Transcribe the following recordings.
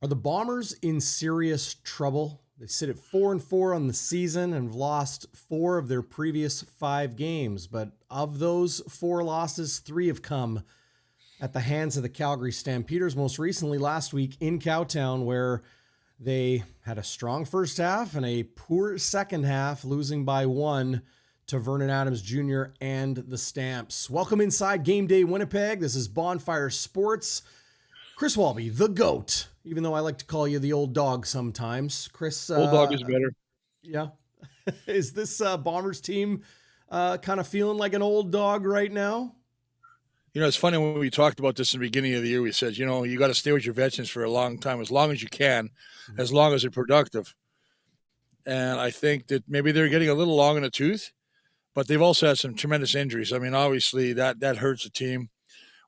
Are the Bombers in serious trouble? They sit at 4-4 on the season and have lost 4 of their previous 5 games. But of those 4 losses, 3 have come at the hands of the Calgary Stampeders, most recently last week in Cowtown, where they had a strong first half and a poor second half, losing by 1 to Vernon Adams Jr. and the Stamps. Welcome inside Game Day Winnipeg. This is Bonfire Sports. Chris Walby, the GOAT, even though I like to call you the old dog sometimes. Chris, old dog is better. Yeah. Is this Bombers team kind of feeling like an old dog right now? You know, it's funny when we talked about this in the beginning of the year, we said, you know, you got to stay with your veterans for a long time, as long as you can, as long as they're productive. And I think that maybe they're getting a little long in the tooth, but they've also had some tremendous injuries. I mean, obviously that hurts the team.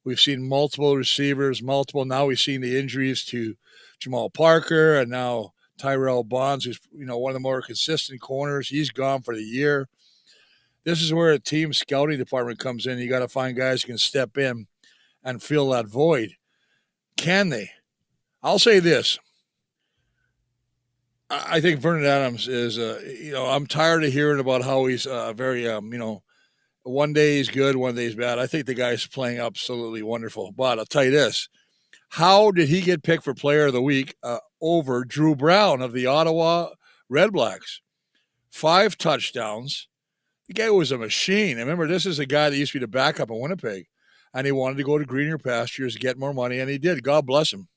We've seen multiple receivers, now we've seen the injuries to Jamal Parker and now Tyrell Bonds, who's, you know, one of the more consistent corners. He's gone for the year. This is where a team scouting department comes in. You got to find guys who can step in and fill that void. Can they? I'll say this. I think Vernon Adams is, I'm tired of hearing about how he's very, one day he's good, one day he's bad. I think the guy's playing absolutely wonderful. But I'll tell you this. How did he get picked for Player of the Week over Dru Brown of the Ottawa RedBlacks? 5 touchdowns. The guy was a machine. Remember, this is a guy that used to be the backup in Winnipeg, and he wanted to go to greener pastures, get more money, and he did. God bless him.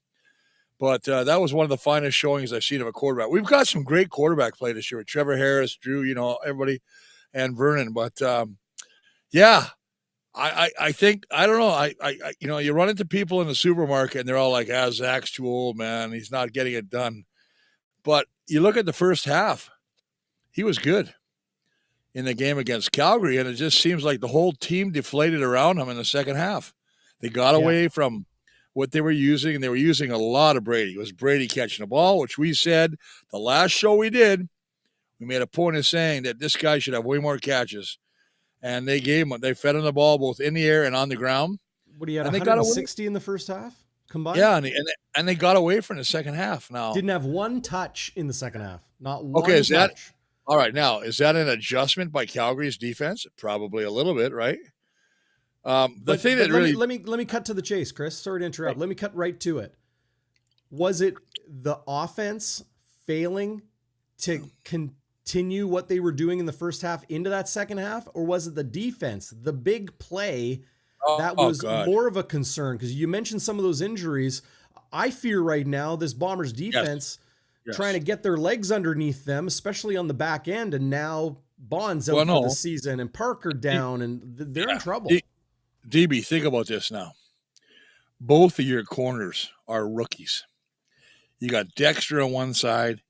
But that was one of the finest showings I've seen of a quarterback. We've got some great quarterback play this year with Trevor Harris, Drew, everybody, and Vernon. But, I think, I don't know. You run into people in the supermarket, and they're all like, Zach's too old, man. He's not getting it done. But you look at the first half, he was good in the game against Calgary, and it just seems like the whole team deflated around him in the second half. They got away from what they were using, and they were using a lot of Brady. It was Brady catching the ball, which we said the last show we did, we made a point of saying that this guy should have way more catches. And they fed him the ball both in the air and on the ground. What do you have, 160 in the first half combined? Yeah, and they got away from the second half now. Didn't have one touch in the second half. Not one touch. That all right? Now, is that an adjustment by Calgary's defense? Probably a little bit, right? Let me cut to the chase, Chris. Sorry to interrupt. Right. Let me cut right to it. Was it the offense failing to continue what they were doing in the first half into that second half, or was it the defense, the big play that was more of a concern? Because you mentioned some of those injuries. I fear right now this Bombers defense trying to get their legs underneath them, especially on the back end, and now Bonds out for the season and Parker down, and they're in trouble. DB, think about this now. Both of your corners are rookies. You got Dexter on one side,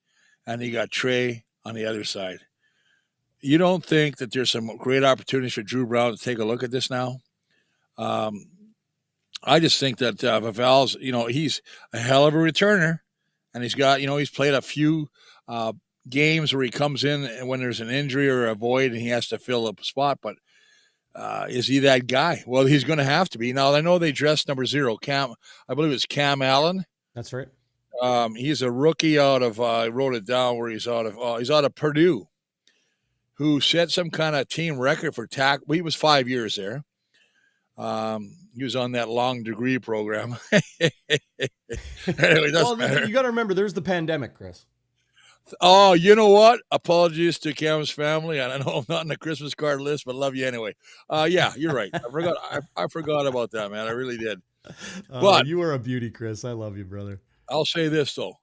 and you got Trey on the other side. You don't think that there's some great opportunities for Dru Brown to take a look at this now? I just think that Vival's, he's a hell of a returner, and he's got, he's played a few games where he comes in when there's an injury or a void and he has to fill up a spot, but is he that guy? Well, he's going to have to be. Now, I know they dressed number 0, Cam. I believe it's Cam Allen. That's right. He's a rookie out of, I wrote it down where he's out of Purdue, who set some kind of team record for tackle. He was 5 years there. He was on that long degree program. Anyway, you got to remember, there's the pandemic, Chris. Oh, you know what? Apologies to Cam's family. I know I'm not on the Christmas card list, but love you anyway. Yeah, you're right. I forgot about that, man. I really did. But you are a beauty, Chris. I love you, brother. I'll say this though.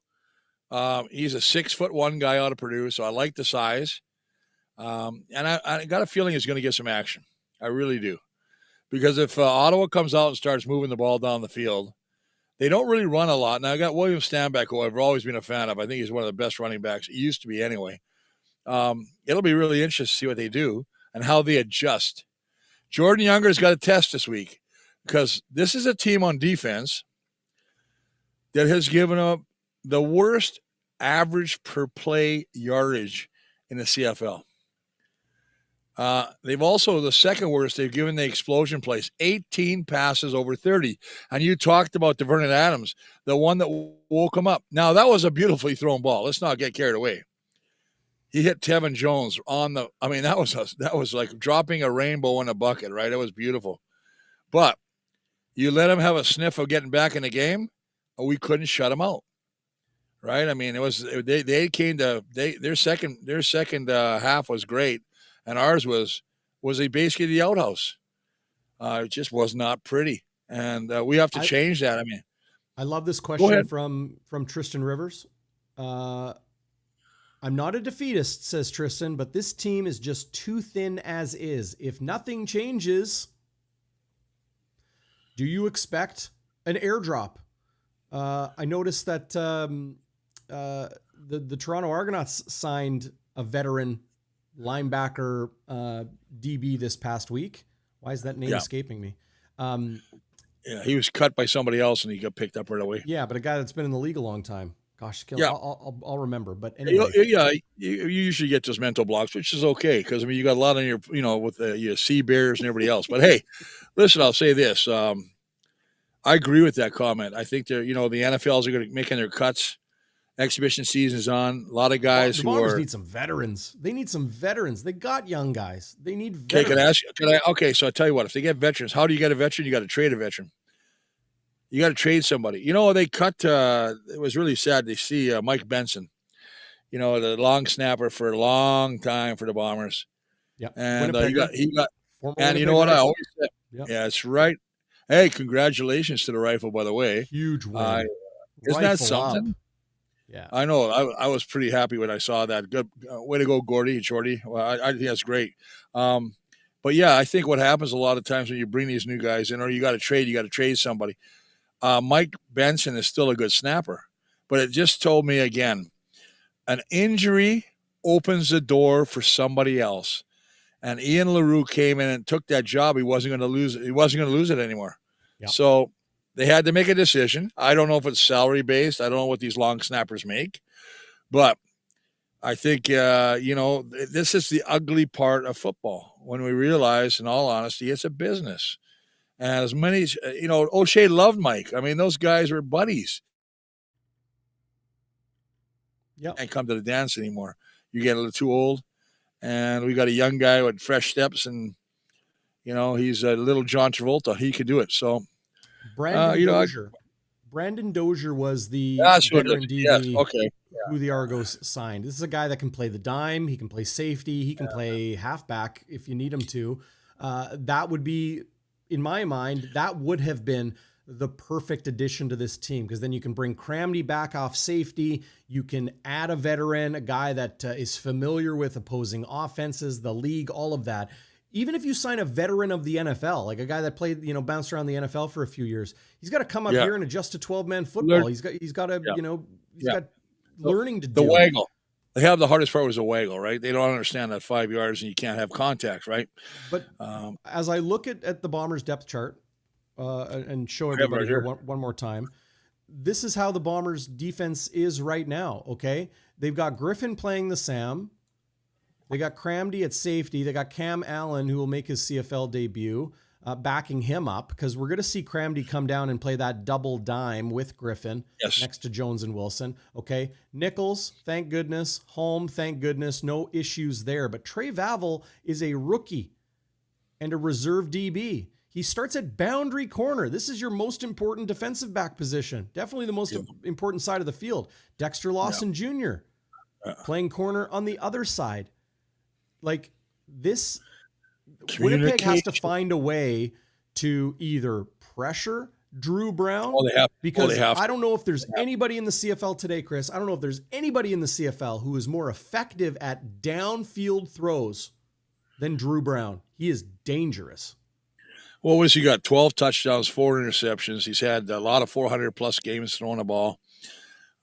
He's a 6'1" guy out of Purdue, so I like the size. And I got a feeling he's going to get some action. I really do. Because if Ottawa comes out and starts moving the ball down the field, they don't really run a lot. Now, I got William Stanback, who I've always been a fan of. I think he's one of the best running backs. He used to be anyway. It'll be really interesting to see what they do and how they adjust. Jordan Younger's got a test this week because this is a team on defense that has given up the worst average per play yardage in the CFL. They've also, the second worst, they've given the explosion place, 18 passes over 30. And you talked about the Vernon Adams, the one that woke him up. Now, that was a beautifully thrown ball. Let's not get carried away. He hit Tevin Jones on the, I mean, that was like dropping a rainbow in a bucket, right? It was beautiful. But you let him have a sniff of getting back in the game, or we couldn't shut him out. Right? I mean, it was, they came to, their second half was great. And ours was basically the outhouse. It just was not pretty, and we have to change that. I mean, I love this question from Tristan Rivers. I'm not a defeatist, says Tristan, but this team is just too thin as is. If nothing changes, do you expect an airdrop? I noticed that the Toronto Argonauts signed a veteran linebacker DB this past week. Why is that name escaping me? He was cut by somebody else and he got picked up right away. Yeah, but a guy that's been in the league a long time. Gosh, Yeah. I'll remember. But anyway, you usually get those mental blocks, which is okay because I mean you got a lot on your, with your Sea Bears and everybody else. But hey, listen, I'll say this: I agree with that comment. I think they're, the NFLs are going to making their cuts. Exhibition season's on. A lot of guys the Bombers need some veterans. They need some veterans. They got young guys. They need veterans. Okay, can I ask you? Okay, so I'll tell you what. If they get veterans, how do you get a veteran? You got to trade a veteran. You got to trade somebody. They cut. It was really sad to see Mike Benson. The long snapper for a long time for the Bombers. Yeah, and he got. And you know what I always said? Yep. Yeah, that's right. Hey, congratulations to the Rifle, by the way. Huge win. Isn't that something? Up. Yeah, I know. I was pretty happy when I saw that. Good way to go, Jordy. Well, I think that's great. But yeah, I think what happens a lot of times when you bring these new guys in, or you got to trade somebody. Mike Benson is still a good snapper, but it just told me again, an injury opens the door for somebody else. And Ian LaRue came in and took that job. He wasn't going to lose it. He wasn't going to lose it anymore. Yeah. So they had to make a decision. I don't know if it's salary based. I don't know what these long snappers make, but I think, this is the ugly part of football when we realize, in all honesty, it's a business. And as many, O'Shea loved Mike. I mean, those guys were buddies. Yeah. Can't come to the dance anymore. You get a little too old. And we got a young guy with fresh steps, and, he's a little John Travolta. He could do it. So, Brandon Dozier. Brandon Dozier was the veteran DB who the Argos signed. This is a guy that can play the dime. He can play safety. He can play halfback if you need him to. That would be, in my mind, that would have been the perfect addition to this team, because then you can bring Cramdy back off safety. You can add a veteran, a guy that is familiar with opposing offenses, the league, all of that. Even if you sign a veteran of the NFL, like a guy that played, bounced around the NFL for a few years, he's got to come up here and adjust to 12-man football. He's got learning to do. The waggle. They have the hardest part was a waggle, right? They don't understand that 5 yards and you can't have contact, right? But as I look at the Bombers depth chart and show everybody here one more time, this is how the Bombers defense is right now. Okay. They've got Griffin playing the Sam. They got Cramdy at safety. They got Cam Allen, who will make his CFL debut, backing him up, because we're going to see Cramdy come down and play that double dime with Griffin next to Jones and Wilson. Okay. Nichols, thank goodness. Holm, thank goodness. No issues there. But Trey Vavel is a rookie and a reserve DB. He starts at boundary corner. This is your most important defensive back position. Definitely the most important side of the field. Dexter Lawson Jr. Playing corner on the other side. Like this, Winnipeg has to find a way to either pressure Dru Brown, because I don't know if there's anybody in the CFL today, Chris. I don't know if there's anybody in the CFL who is more effective at downfield throws than Dru Brown. He is dangerous. What was he got? 12 touchdowns, 4 interceptions. He's had a lot of 400-plus games throwing the ball.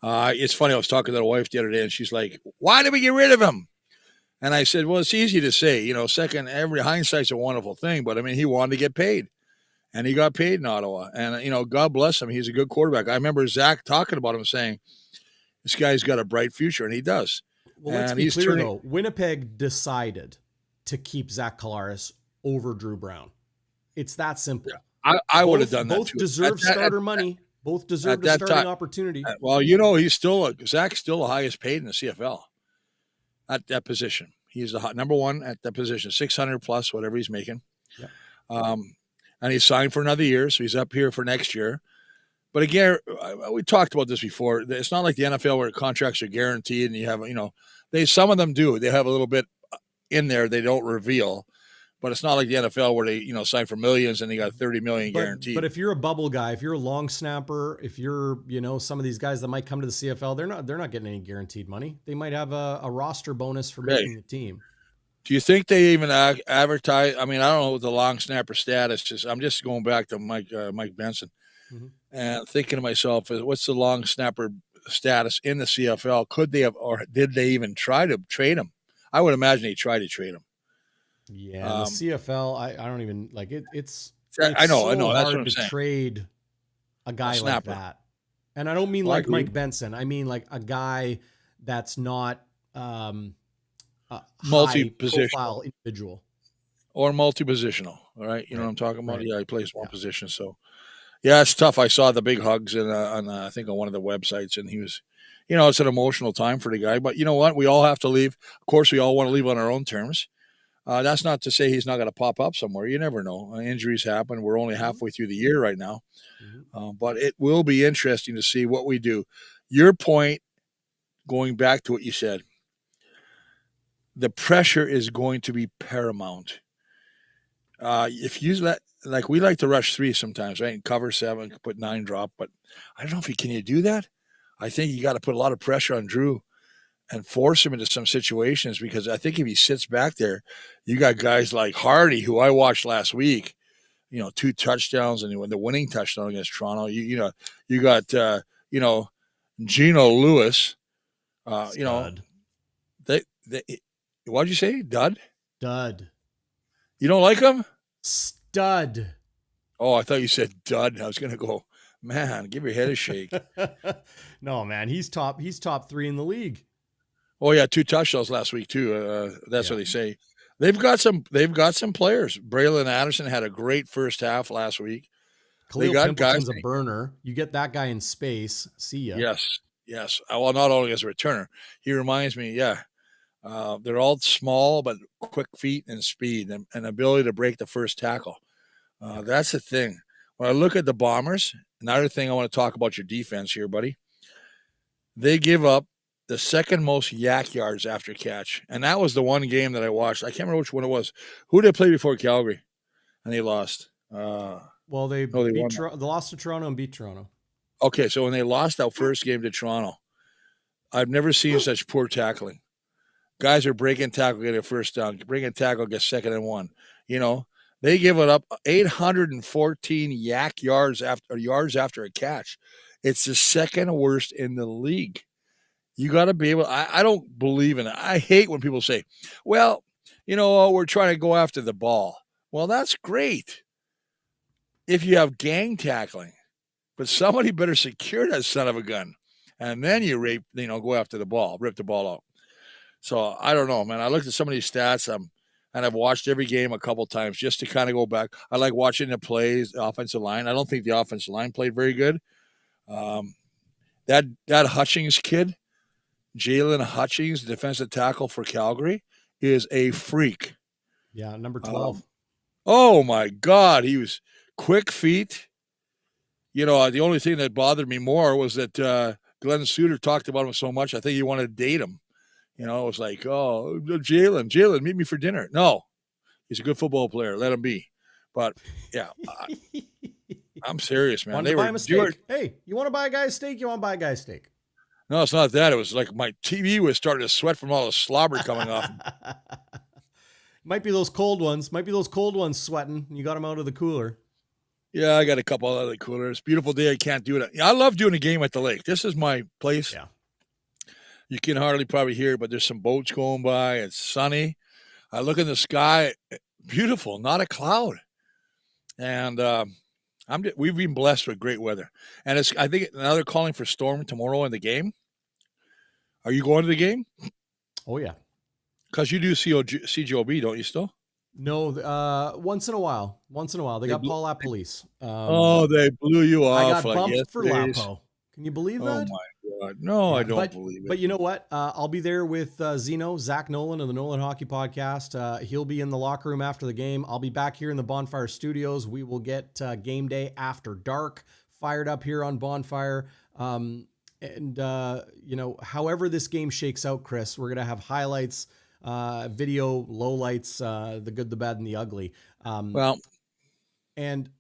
It's funny. I was talking to the wife the other day, and she's like, why did we get rid of him? And I said, well, it's easy to say. Every hindsight's a wonderful thing. But, I mean, he wanted to get paid. And he got paid in Ottawa. And, God bless him. He's a good quarterback. I remember Zach talking about him saying, this guy's got a bright future, and he does. Well, let's be clear, though. Winnipeg decided to keep Zach Collaros over Dru Brown. It's that simple. Yeah. I would have done that both too. deserve starter money. Both deserve a starting opportunity. Well, he's Zach's still the highest paid in the CFL at that position. He's the number one at that position, 600 plus, whatever he's making. Yeah. And he's signed for another year, so he's up here for next year. But again, we talked about this before. It's not like the NFL where contracts are guaranteed, and you have, some of them do. They have a little bit in there they don't reveal. But it's not like the NFL where they, sign for millions and they got 30 million guaranteed. But if you're a bubble guy, if you're a long snapper, if you're, some of these guys that might come to the CFL, they're not getting any guaranteed money. They might have a roster bonus for making the team. Do you think they even advertise? I mean, I don't know what the long snapper status is. I'm just going back to Mike Benson and thinking to myself, what's the long snapper status in the CFL? Could they have, or did they even try to trade him? I would imagine they tried to trade him. Yeah, the CFL, I don't even like it. It's I know. That's what hard I'm to saying. trade a guy like that. And I don't mean like Mike Benson. I mean like a guy that's not multi-positional individual or multi-positional. All right, you know what I'm talking about. Yeah, he plays one position. So yeah, it's tough. I saw the big hugs I think on one of the websites, and he was, it's an emotional time for the guy. But you know what? We all have to leave. Of course, we all want to leave on our own terms. That's not to say he's not going to pop up somewhere. You never know. Injuries happen. We're only halfway through the year right now. But it will be interesting to see what we do. Your point, going back to what you said, the pressure is going to be paramount. If you we like to rush 3 sometimes, right? And cover 7, put 9 drop. But I don't know can you do that? I think you got to put a lot of pressure on Dru and force him into some situations, because I think if he sits back there, you got guys like Hardy, who I watched last week, 2 touchdowns and the winning touchdown against Toronto. You got Geno Lewis. What'd you say? Dud. You don't like him? Stud. Oh, I thought you said dud. I was going to go, man, give your head a shake. No, man, he's top 3 in the league. Oh yeah, 2 touchdowns last week too. That's what they say. They've got some players. Braylon Addison had a great first half last week. Khalil Pimpleton's a burner. You get that guy in space. See ya. Yes. Well, not only as a returner, he reminds me. Yeah, they're all small but quick feet and speed and ability to break the first tackle. That's the thing. When I look at the Bombers, another thing I want to talk about your defense here, buddy. They give up the second most yak yards after catch. And that was the one game that I watched. I can't remember which one it was. Who did they play before Calgary? And they lost. They lost to Toronto and beat Toronto. Okay, so when they lost that first game to Toronto, I've never seen such poor tackling. Guys are breaking tackle, getting a first down. Breaking tackle, get 2nd and 1. They give it up 814 yak yards after a catch. It's the second worst in the league. You got to be able. I don't believe in it. I hate when people say, "Well, we're trying to go after the ball." Well, that's great if you have gang tackling, but somebody better secure that son of a gun, and then you go after the ball, rip the ball out. So I don't know, man. I looked at some of these stats, and I've watched every game a couple times just to kind of go back. I like watching the plays, the offensive line. I don't think the offensive line played very good. That Hutchings kid. Jalen Hutchings, defensive tackle for Calgary, is a freak. Yeah, number 12. Oh, my God. He was quick feet. The only thing that bothered me more was that Glenn Suter talked about him so much. I think he wanted to date him. It was like, oh, Jalen, meet me for dinner. No, he's a good football player. Let him be. But, yeah, I'm serious, man. They were steak. Hey, you want to buy a guy's steak? You want to buy a guy's steak? No, it's not that. It was like my TV was starting to sweat from all the slobber coming off. Might be those cold ones. Sweating. You got them out of the cooler. Yeah, I got a couple out of the cooler. It's a beautiful day. I can't do it. I love doing a game at the lake. This is my place. Yeah. You can hardly probably hear it, but there's some boats going by. It's sunny. I look in the sky. Beautiful. Not a cloud. And we've been blessed with great weather. And I think now they're calling for storm tomorrow in the game. Are you going to the game? Oh, yeah. Because you do CJOB, don't you still? No, once in a while. They got Paul at police. They blew you I off. got bumped for Lapo. Can you believe that? Oh my God. No, I don't believe it. But you know what? I'll be there with Zach Nolan of the Nolan Hockey Podcast. He'll be in the locker room after the game. I'll be back here in the Bonfire studios. We will get Game Day After Dark fired up here on Bonfire. However this game shakes out, Chris, we're going to have highlights, video, lowlights, the good, the bad, and the ugly. And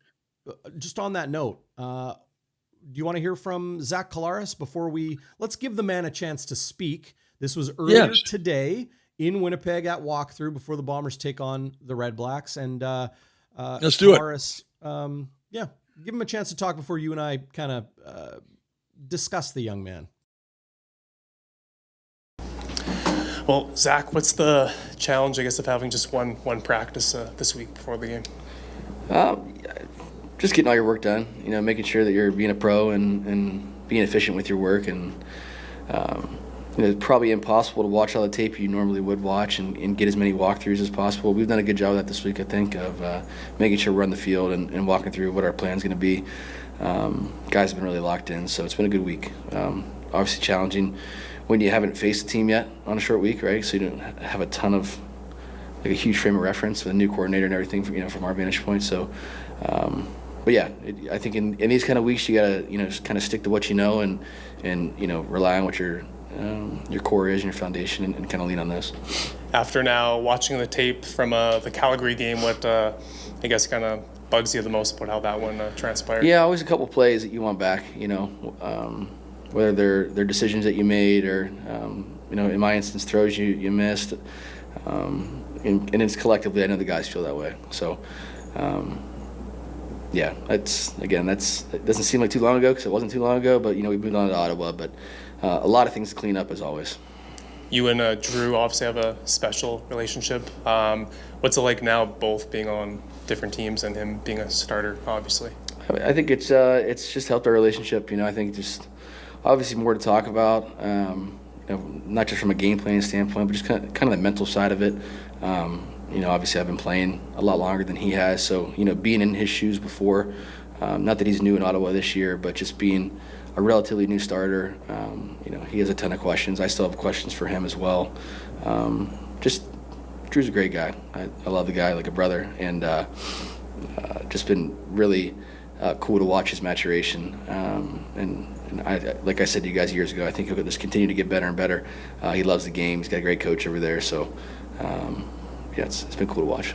just on that note, do you want to hear from Zach Collaros before let's give the man a chance to speak. This was earlier today in Winnipeg at walkthrough before the Bombers take on the RedBlacks. And let's do Collaros, give him a chance to talk before you and I kind of discuss the young man. Well, Zach, what's the challenge, I guess, of having just one practice this week before the game? Just getting all your work done, making sure that you're being a pro and being efficient with your work. And it's probably impossible to watch all the tape you normally would watch and get as many walkthroughs as possible. We've done a good job of that this week, I think, of making sure we're on the field and walking through what our plan's going to be. Guys have been really locked in, so it's been a good week. Obviously challenging when you haven't faced a team yet on a short week, right? So you don't have a ton of, a huge frame of reference with a new coordinator and everything, from our vantage point. So, but yeah, I think in these kind of weeks, you gotta, kind of stick to what you know and rely on what your core is and your foundation and kind of lean on this. After now watching the tape from the Calgary game, what I guess kind of bugs you the most about how that one transpired? Yeah, always a couple plays that you want back, whether they're decisions that you made or, in my instance, throws you missed. And it's collectively, I know the guys feel that way. So, it doesn't seem like too long ago because it wasn't too long ago, but, we moved on to Ottawa, but a lot of things to clean up as always. You and Dru obviously have a special relationship. What's it like now, both being on different teams and him being a starter, obviously? I think it's just helped our relationship. I think just obviously more to talk about. Not just from a game planning standpoint, but just kind of the mental side of it. Obviously I've been playing a lot longer than he has, so being in his shoes before. Not that he's new in Ottawa this year, but just being a relatively new starter. He has a ton of questions. I still have questions for him as well. Dru's a great guy. I love the guy like a brother, and just been really cool to watch his maturation. And I, like I said to you guys years ago, I think he'll just continue to get better and better. He loves the game. He's got a great coach over there. So, it's been cool to watch.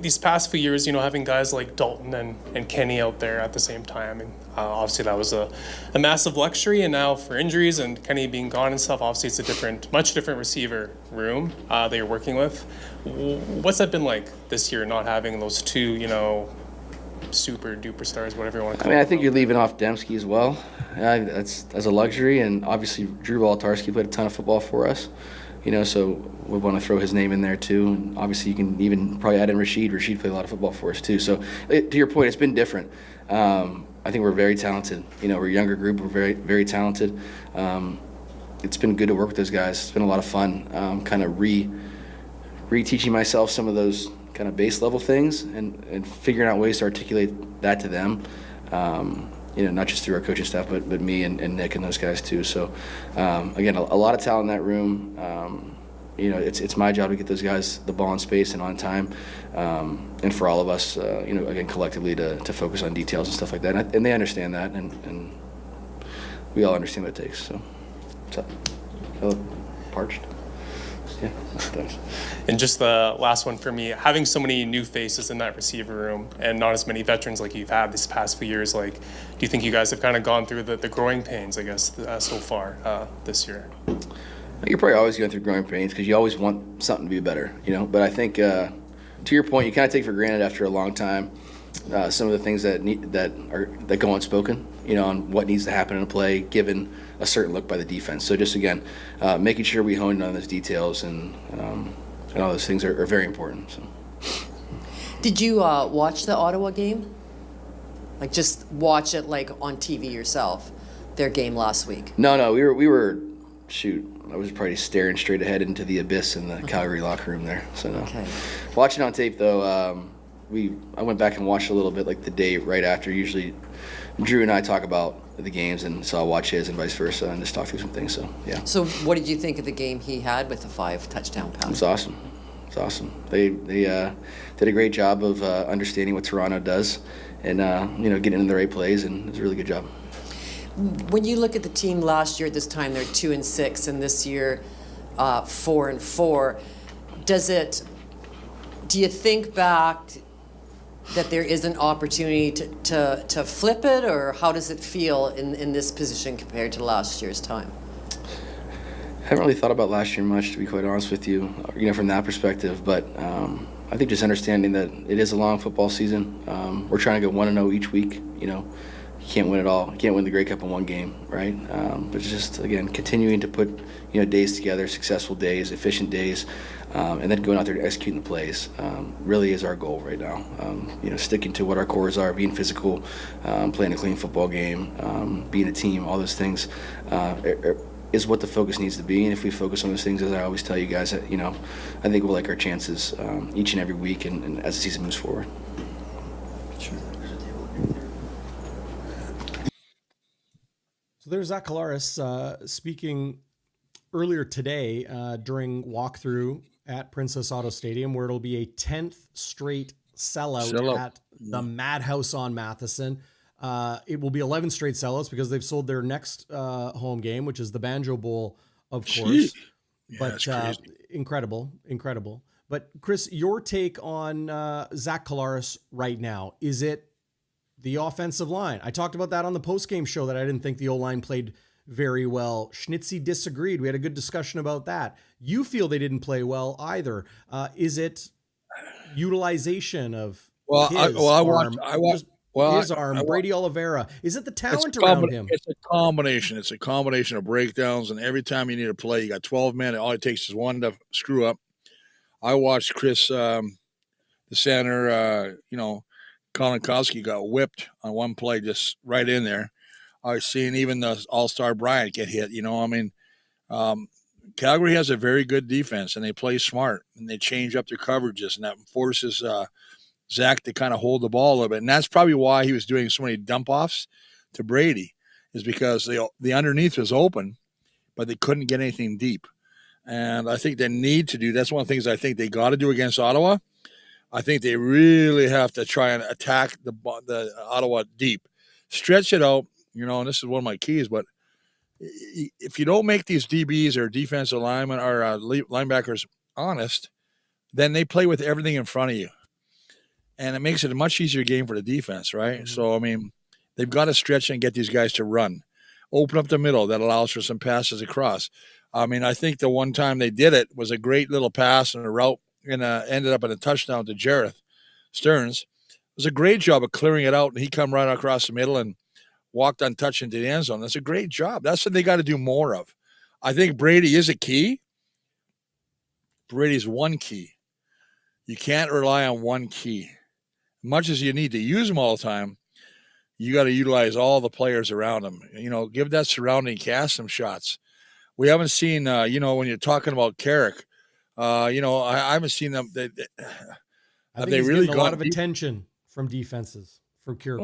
These past few years, having guys like Dalton and Kenny out there at the same time, and obviously that was a massive luxury. And now for injuries and Kenny being gone and stuff, obviously it's a much different receiver room that you're working with. What's that been like this year, not having those two, super duper stars, whatever you want to call it? I think you're leaving off Dembski as well. That's a luxury, and obviously Dru Brown played a ton of football for us. So we want to throw his name in there too. And obviously you can even probably add in Rashid. Rashid played a lot of football for us too. So to your point, it's been different. I think we're very talented. We're a younger group. We're very, very talented. It's been good to work with those guys. It's been a lot of fun. Kind of re-teaching myself some of those kind of base level things and figuring out ways to articulate that to them. Not just through our coaching staff, but me and Nick and those guys too. So, again, a lot of talent in that room. It's my job to get those guys the ball in space and on time, and for all of us, again, collectively to focus on details and stuff like that. And they understand that, and we all understand what it takes. So, what's up? Hello, parched. Yeah, thanks. And just the last one for me, having so many new faces in that receiver room and not as many veterans like you've had these past few years, do you think you guys have kind of gone through the growing pains, I guess, so far this year? You're probably always going through growing pains because you always want something to be better, But I think, to your point, you kind of take for granted after a long time some of the things that go unspoken, on what needs to happen in a play, given a certain look by the defense. So just again, making sure we hone in on those details and all those things are very important. So. Did you watch the Ottawa game? Just watch it on TV yourself, their game last week? No, we were shoot, I was probably staring straight ahead into the abyss in the Calgary locker room there. So no. Okay. Watching on tape though, I went back and watched a little bit, like the day right after. Usually, Dru and I talk about the games, and so I'll watch his and vice versa, and just talk through some things. So yeah. So what did you think of the game he had with the 5 touchdown pass? It's awesome. It's awesome. They did a great job of understanding what Toronto does, and getting in the right plays, and it was a really good job. When you look at the team last year at this time, they're 2-6, and this year 4-4. Do you think back that there is an opportunity to flip it, or how does it feel in this position compared to last year's time? I haven't really thought about last year much, to be quite honest with you, from that perspective. But I think just understanding that it is a long football season. We're trying to go 1-0 each week. You can't win it all. You can't win the Grey Cup in one game, right? But it's just, again, continuing to put days together, successful days, efficient days, and then going out there to executing the plays really is our goal right now. Sticking to what our cores are, being physical, playing a clean football game, being a team, all those things is what the focus needs to be. And if we focus on those things, as I always tell you guys, I think we'll like our chances each and every week and as the season moves forward. Sure. So there's Zach Collaros speaking earlier today during walkthrough at Princess Auto Stadium, where it'll be a 10th straight sellout at the Madhouse on Matheson. It will be 11 straight sellouts because they've sold their next home game, which is the Banjo Bowl, of course. But incredible. But Chris, your take on Zach Collaros right now, is it the offensive line? I talked about that on the postgame show, that I didn't think the O-line played very well. Schnitzy disagreed. We had a good discussion about that. You feel they didn't play well either. Is it utilization of his arm, Brady Oliveira? Is it the talent around him? It's a combination. It's a combination of breakdowns, and every time you need to play, you got 12 men. All it takes is one to screw up. I watched Chris, the center, Kolonkowski got whipped on one play, just right in there. I was seeing even the all-star Bryant get hit. Calgary has a very good defense, and they play smart, and they change up their coverages, and that forces Zach to kind of hold the ball a little bit. And that's probably why he was doing so many dump-offs to Brady, is because the underneath was open, but they couldn't get anything deep. And I think they need to do – that's one of the things I think they got to do against Ottawa. I think they really have to try and attack the Ottawa deep. Stretch it out, and this is one of my keys, but if you don't make these DBs or defensive linemen or linebackers honest, then they play with everything in front of you. And it makes it a much easier game for the defense, right? Mm-hmm. So, they've got to stretch and get these guys to run. Open up the middle. That allows for some passes across. I think the one time they did it was a great little pass and a route, and ended up in a touchdown to Jareth Stearns. It was a great job of clearing it out, and he come right across the middle and walked untouched into the end zone. That's a great job. That's what they got to do more of. I think Brady is a key. Brady's one key. You can't rely on one key. Much as you need to use them all the time, you got to utilize all the players around him. Give that surrounding cast some shots. We haven't seen, when you're talking about Carrick, I haven't seen them. I think they really got a lot of attention from defenses from Carrick.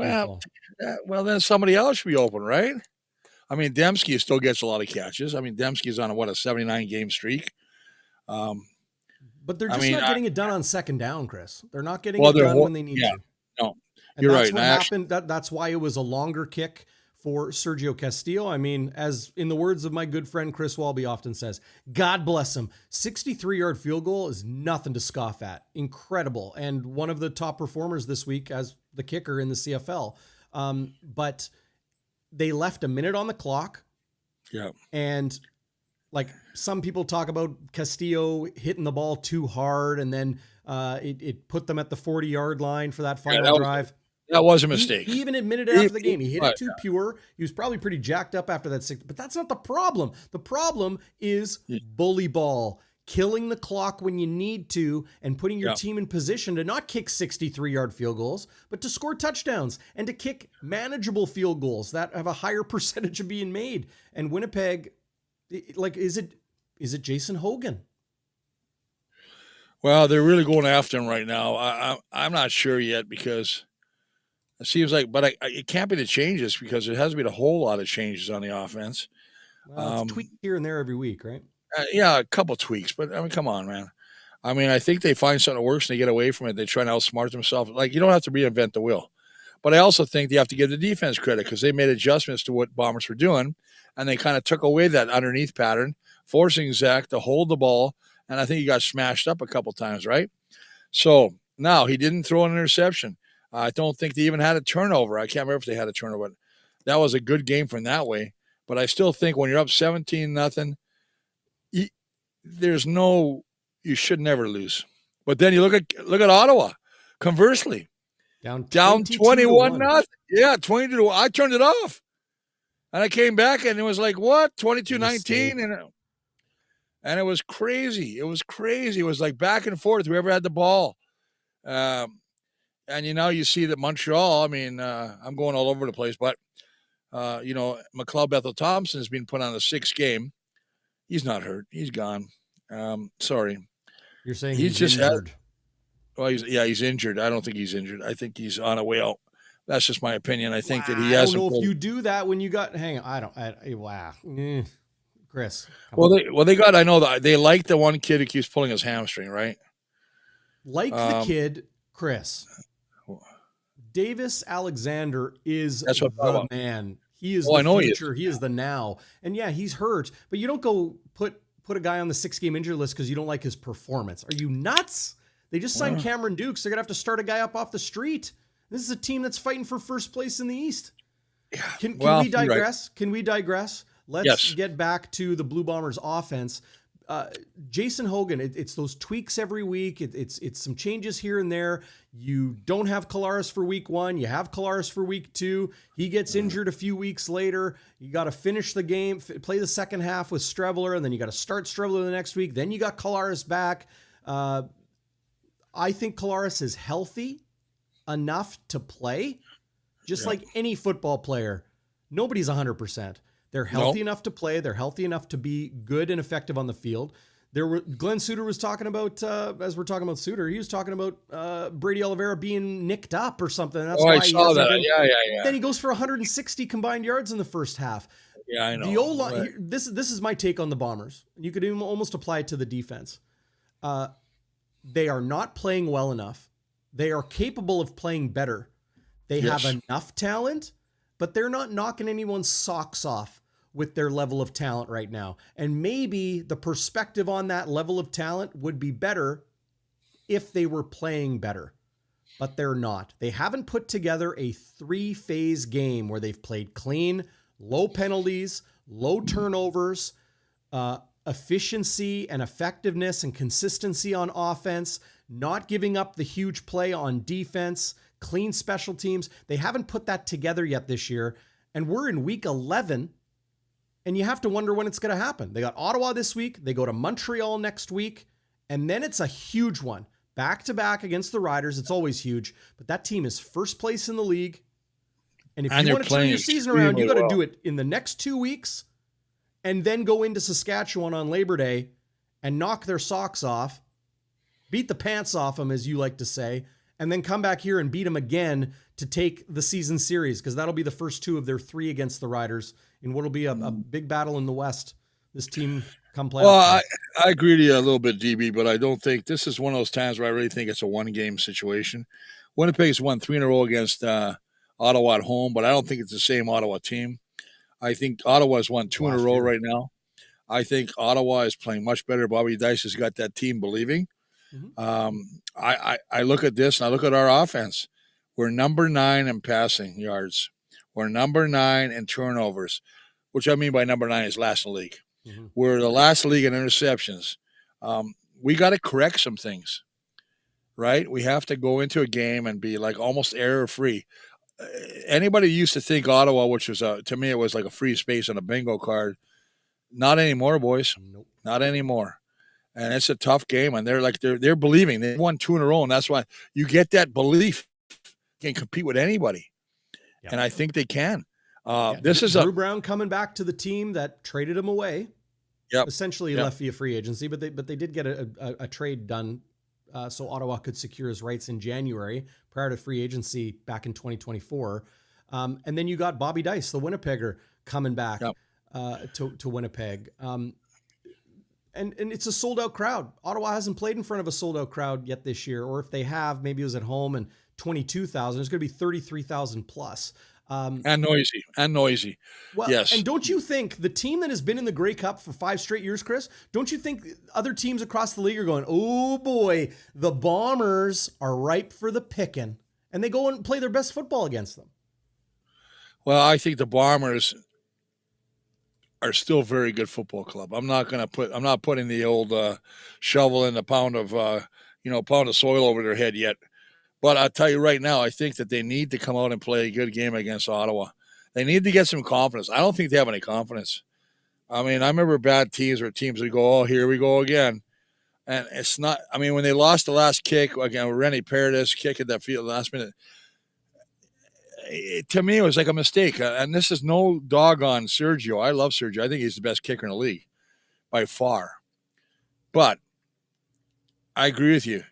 Well, then somebody else should be open, right? Dembski still gets a lot of catches. Dembski's on a 79-game streak. But they're just not getting it done on second down, Chris. They're not getting it done when they need to. No, and you're right. What happened. That's why it was a longer kick for Sergio Castillo. As in the words of my good friend Chris Walby often says, God bless him. 63-yard field goal is nothing to scoff at. Incredible. And one of the top performers this week as the kicker in the CFL. But they left a minute on the clock. Yeah. And some people talk about Castillo hitting the ball too hard, and then it put them at the 40-yard line for that final drive. That was a mistake. He even admitted it after the game. He hit it too pure. He was probably pretty jacked up after that 6. But that's not the problem. The problem is bully ball, killing the clock when you need to, and putting your team in position to not kick 63-yard field goals, but to score touchdowns and to kick manageable field goals that have a higher percentage of being made. And Winnipeg Like, is it Jason Hogan? Well, they're really going after him right now. I'm not sure yet because it seems like, but it can't be the changes because there hasn't been a whole lot of changes on the offense. Well, it's tweaked here and there every week, right? Yeah, a couple tweaks, but I mean, come on, man. I mean, I think they find something that works and they get away from it. They try and outsmart themselves. Like, you don't have to reinvent the wheel. But I also think you have to give the defense credit because they made adjustments to what Bombers were doing, and they kind of took away that underneath pattern, forcing Zach to hold the ball, and I think he got smashed up a couple times, right? So now he didn't throw an interception. I don't think they even had a turnover. I can't remember if they had a turnover. That was a good game from that way. But I still think when you're up 17-0, you should never lose. But then you look at Ottawa. Conversely, down 21-0. Yeah, 22. I turned it off, and I came back, and it was like what 22-19, and it was crazy. It was crazy. It was like back and forth. Whoever had the ball, and you see that Montreal. I mean, I'm going all over the place, but McLeod Bethel Thompson has been put on a 6th game. He's not hurt. He's gone. Sorry. You're saying he's just injured. He's injured. I don't think he's injured. I think he's on a way out. That's just my opinion. I think that he hasn't. I don't know if you do that when you got. Hang on. Chris. They got. I know that they like the one kid who keeps pulling his hamstring, right? Like the kid, Chris. Davis Alexander is the man. He is the future. He is the now. And yeah, he's hurt, but you don't go put a guy on the 6-game injury list because you don't like his performance. Are you nuts? They just signed Cameron Dukes. They're going to have to start a guy up off the street. This is a team that's fighting for first place in the East. Yeah. Can we digress? Right. Can we digress? Let's get back to the Blue Bombers offense. Jason Hogan, it's those tweaks every week. It's some changes here and there. You don't have Collaros for week 1. You have Collaros for week 2. He gets injured a few weeks later. You got to finish the game, play the second half with Streveler, and then you got to start Streveler the next week. Then you got Collaros back. I think Collaros is healthy enough to play, just like any football player. Nobody's 100%. They're healthy enough to play. They're healthy enough to be good and effective on the field. Glenn Suter was talking about, as we're talking about Suter, he was talking about Brady Oliveira being nicked up or something. That's why I saw that. Yeah. Then he goes for 160 combined yards in the first half. Yeah, I know. The O-line, this is my take on the Bombers. You could even almost apply it to the defense. They are not playing well enough. They are capable of playing better. They have enough talent, but they're not knocking anyone's socks off with their level of talent right now. And maybe the perspective on that level of talent would be better if they were playing better, but they're not. They haven't put together a 3-phase game where they've played clean, low penalties, low turnovers, efficiency and effectiveness and consistency on offense, not giving up the huge play on defense, clean special teams. They haven't put that together yet this year. And we're in week 11, and you have to wonder when it's going to happen. They got Ottawa this week. They go to Montreal next week. And then it's a huge one. Back-to-back against the Riders. It's always huge. But that team is first place in the league. And if you want to turn your season around, you got to do it in the next 2 weeks and then go into Saskatchewan on Labor Day and knock their socks off, beat the pants off them, as you like to say, and then come back here and beat them again to take the season series, because that'll be the first 2 of their 3 against the Riders in what will be a big battle in the West. This team come playoff. Well, I agree with you a little bit, DB, but I don't think this is one of those times where I really think it's a one-game situation. Winnipeg's won 3 in a row against Ottawa at home, but I don't think it's the same Ottawa team. I think Ottawa's won 2 in a row right now. I think Ottawa is playing much better. Bobby Dice has got that team believing. I look at this and I look at our offense. We're number 9 in passing yards. We're number 9 in turnovers, which I mean by number 9 is last in the league. We're the last league in interceptions. We got to correct some things, right? We have to go into a game and be like almost error-free. Anybody used to think Ottawa, which was to me, it was like a free space on a bingo card. Not anymore, boys. Nope. Not anymore. And it's a tough game, and they're believing. They won 2 in a row, and that's why you get that belief. You can compete with anybody, and I think they can. This is Dru Brown coming back to the team that traded him away. essentially Yep. left via free agency, but they did get a trade done so Ottawa could secure his rights in January prior to free agency back in 2024. And then you got Bobby Dice, the Winnipegger, coming back to Winnipeg. And it's a sold out crowd. Ottawa hasn't played in front of a sold out crowd yet this year, or if they have, maybe it was at home and 22,000. It's going to be 33,000 plus. And noisy. Well, yes. And don't you think the team that has been in the Grey Cup for 5 straight years, Chris, don't you think other teams across the league are going, oh boy, the Bombers are ripe for the picking, and they go and play their best football against them? Well, I think the Bombers are still a very good football club. I'm not putting the old shovel in a pound of soil over their head yet. But I'll tell you right now, I think that they need to come out and play a good game against Ottawa. They need to get some confidence. I don't think they have any confidence. I mean, I remember bad teams where teams would go, oh, here we go again. And it's not – I mean, when they lost the last kick, again, Rennie Paredes kicking that field last minute, to me, it was like a mistake. And this is no dog on Sergio. I love Sergio. I think he's the best kicker in the league by far. But I agree with you.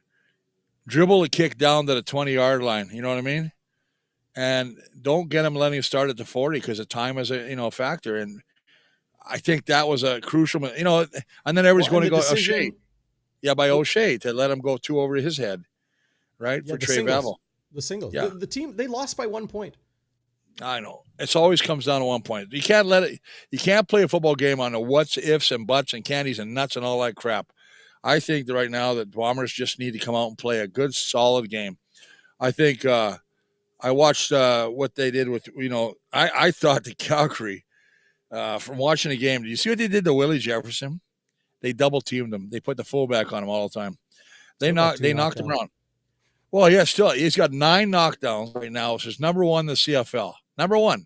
Dribble the kick down to the 20-yard line. You know what I mean? And don't get him letting him start at the 40 because the time is a factor. And I think that was a crucial, and then everyone's going to go O'Shea. Yeah, by O'Shea to let him go 2 over his head, right? Yeah, for Trey Babel. The singles. Yeah. The team, they lost by 1 point. I know. It always comes down to 1 point. You can't play a football game on the what's, ifs, and buts and candies and nuts and all that crap. I think that right now that Bombers just need to come out and play a good, solid game. I think I watched what they did with, I thought the Calgary, from watching the game, do you see what they did to Willie Jefferson? They double-teamed him. They put the fullback on him all the time. They knocked him around. Well, yeah, still, he's got 9 knockdowns right now, which is number 1 in the CFL. Number 1.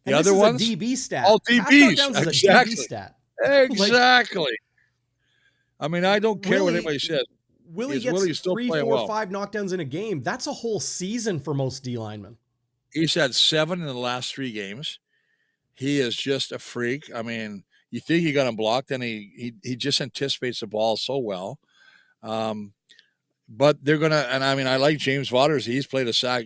The and other this is ones? a DB stat. All DBs. Exactly. A DB stat. Exactly. I mean, I don't care what anybody says. Willie gets 3, 4, 5 knockdowns in a game. That's a whole season for most D linemen. He's had 7 in the last 3 games. He is just a freak. I mean, you think he got him blocked, and he just anticipates the ball so well. But they're going to – and, I mean, I like James Waters. He's got a sack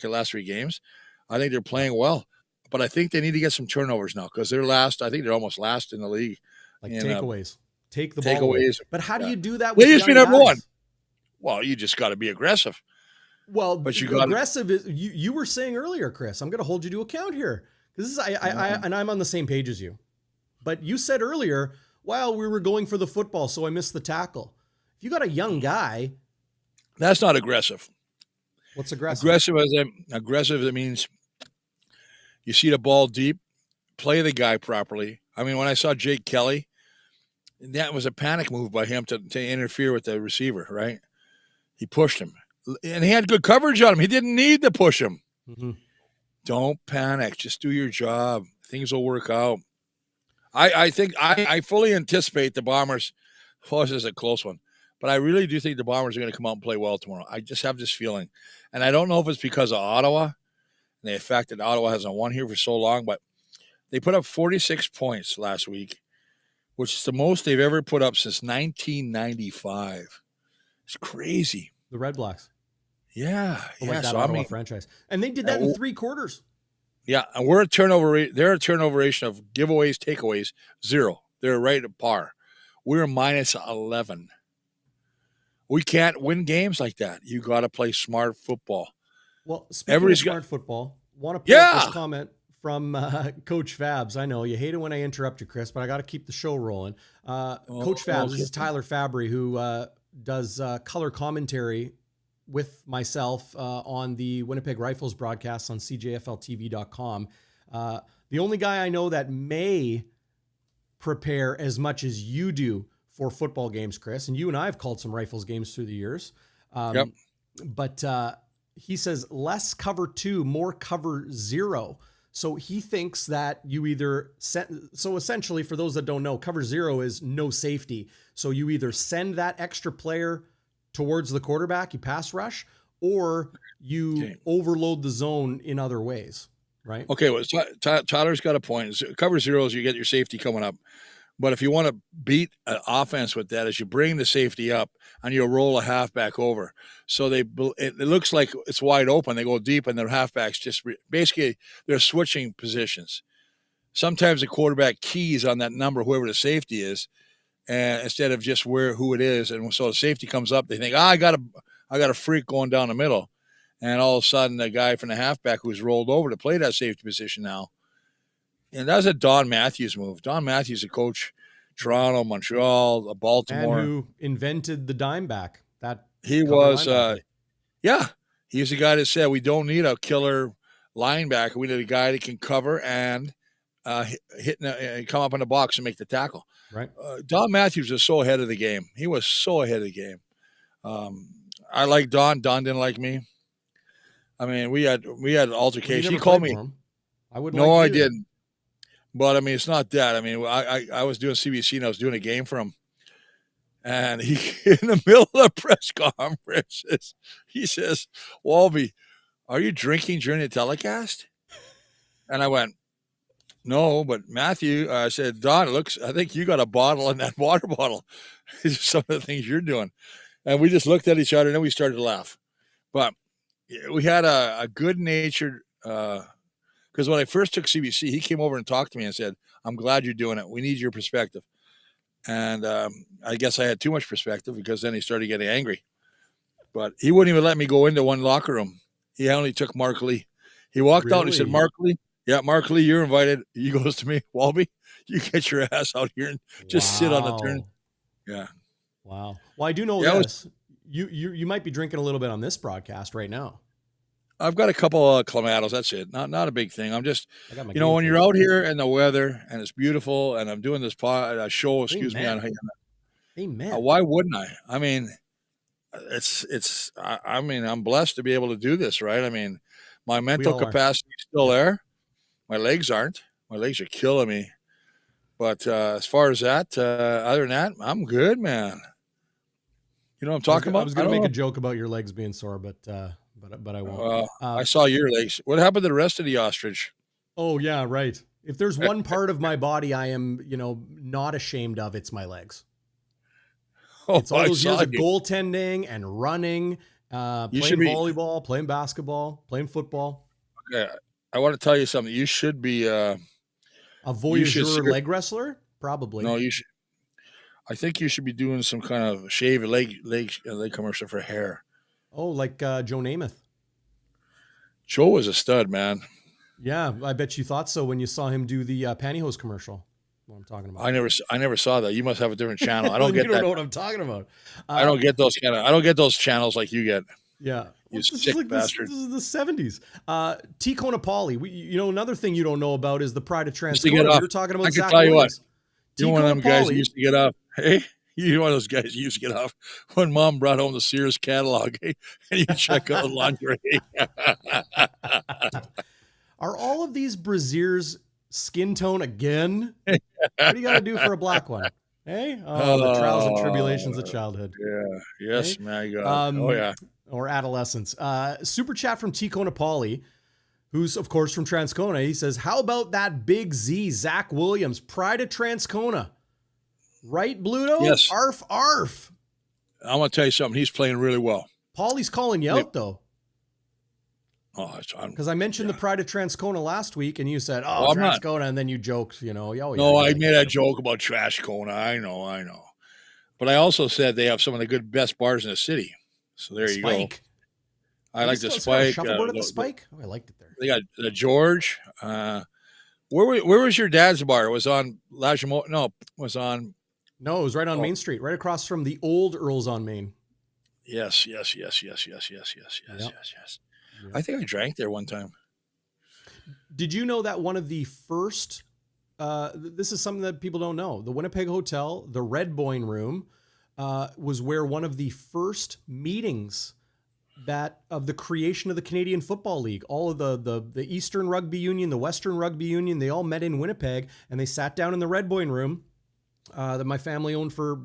in the last 3 games. I think they're playing well. But I think they need to get some turnovers now because they're last – I think they're almost last in the league. Like takeaways. Take the ball away. But how do you do that with young just be number guys? 1. Well, you just got to be aggressive. Well, but aggressive is you were saying earlier, Chris. I'm going to hold you to account here. This is and I'm on the same page as you. But you said earlier, well, we were going for the football, so I missed the tackle. If you got a young guy, that's not aggressive. What's aggressive? Aggressive. That means you see the ball deep, play the guy properly. I mean, when I saw Jake Kelly, that was a panic move by him to interfere with the receiver, right? He pushed him. And he had good coverage on him. He didn't need to push him. Mm-hmm. Don't panic. Just do your job. Things will work out. I think I fully anticipate the Bombers. Well, this is a close one. But I really do think the Bombers are going to come out and play well tomorrow. I just have this feeling. And I don't know if it's because of Ottawa and the fact that Ottawa hasn't won here for so long, but they put up 46 points last week, which is the most they've ever put up since 1995. It's crazy. The RedBlacks. Yeah. Like that Ottawa franchise. And they did that in 3 quarters. Yeah. And they're a turnover ratio of giveaways, takeaways, 0. They're right at par. We're minus 11. We can't win games like that. You got to play smart football. Well, speaking of smart football, want to pull up this comment from Coach Fabs. I know you hate it when I interrupt you, Chris, but I got to keep the show rolling. Coach Fabs, this is Tyler Fabry, who does color commentary with myself on the Winnipeg Rifles broadcasts on CJFLTV.com. The only guy I know that may prepare as much as you do for football games, Chris, and you and I have called some Rifles games through the years. But he says less cover 2, more cover 0. So he thinks that you either so essentially, for those that don't know, cover 0 is no safety. So you either send that extra player towards the quarterback, you pass rush, or you overload the zone in other ways, right? Okay, well, Tyler's got a point. Cover 0 is you get your safety coming up. But if you want to beat an offense with that, is you bring the safety up and you roll a halfback over. So it looks like it's wide open. They go deep, and their halfbacks basically they're switching positions. Sometimes the quarterback keys on that number, whoever the safety is, and instead of just who it is. And so the safety comes up, they think, I got a freak going down the middle. And all of a sudden, the guy from the halfback who's rolled over to play that safety position now. And that was a Don Matthews move. Don Matthews, a coach, Toronto, Montreal, Baltimore. And who invented the dime back. He was, he's the guy that said, we don't need a killer linebacker. We need a guy that can cover and come up in the box and make the tackle. Right. Don Matthews was so ahead of the game. He was so ahead of the game. I like Don. Don didn't like me. I mean, we had altercation. He called me. I wouldn't. No, I didn't. But I mean, it's not that. I mean, I was doing CBC and I was doing a game for him. And he, in the middle of the press conference, he says, Walby, are you drinking during the telecast? And I went, no, but Matthew, I said, Don, I think you got a bottle in that water bottle. These are some of the things you're doing. And we just looked at each other and then we started to laugh. But we had a good-natured, because when I first took CBC, he came over and talked to me and said, I'm glad you're doing it. We need your perspective. And I guess I had too much perspective because then he started getting angry. But he wouldn't even let me go into one locker room. He only took Mark Lee. He walked out and he said, Mark Lee, you're invited. He goes to me, Walby, you get your ass out here and just sit on the turn. Yeah. Wow. Well, I do know this. You might be drinking a little bit on this broadcast right now. I've got a couple of Clamatos. That's it. Not a big thing. I'm just, when you're out here in the weather and it's beautiful and I'm doing this show, excuse me. Amen. Why wouldn't I? I mean, I'm blessed to be able to do this, right? I mean, my mental capacity is still there. My legs aren't. My legs are killing me. But as far as that, other than that, I'm good, man. You know what I'm talking about? I was going to make a joke about your legs being sore, but I won't. I saw your legs. What happened to the rest of the ostrich? Oh, yeah, right. If there's one part of my body I am, not ashamed of, it's my legs. It's all those years of goaltending and running, playing volleyball, playing basketball, playing football. Okay, I want to tell you something. You should be a voyageur leg wrestler, probably. No, you should. I think you should be doing some kind of shave leg commercial for hair. Oh, like Joe Namath. Joe was a stud, man. Yeah, I bet you thought so when you saw him do the pantyhose commercial. What I'm talking about. I never saw that. You must have a different channel. I don't get that. You don't know what I'm talking about. I don't get those I don't get those channels like you get. Yeah. You sick bastard. This is the 70s. 𝘽𝙤𝙤𝙧𝙚 Pauly. Another thing you don't know about is the pride of Transcona. You're talking about Zach Williams. You're one of them guys who used to get up. Hey, you're one of those guys who used to get up when mom brought home the Sears catalog, and you check out lingerie. Are all of these brassieres skin tone again? What do you got to do for a black one? Hey? Oh, the trials and tribulations of childhood. Yeah. Yes, my God. Yeah. Or adolescence. Super chat from 𝘽𝙤𝙤𝙧𝙚 Pauly, who's, of course, from Transcona. He says, how about that big Z, Zach Williams, pride of Transcona? Right, Bluto? Yes. Arf, arf. I'm going to tell you something. He's playing really well. Pauly's calling you out, though. Oh, because I mentioned the pride of Transcona last week, and you said, Transcona, and then you joked, No, I made a joke about Trash Kona. I know. But I also said they have some of the best bars in the city. So there you go. I like the Spike. Shuffleboard at the Spike? Oh, I liked it there. They got the George. Where was your dad's bar? It was on Lajimo? No, No, it was right on Main Street, right across from the old Earls on Main. Yes. Yep. I think I drank there one time. Did you know that one of the first, this is something that people don't know, the Winnipeg Hotel, the Red Boyne Room, was where one of the first meetings of the creation of the Canadian Football League, all of the Eastern Rugby Union, the Western Rugby Union, they all met in Winnipeg, and they sat down in the Red Boyne Room that my family owned for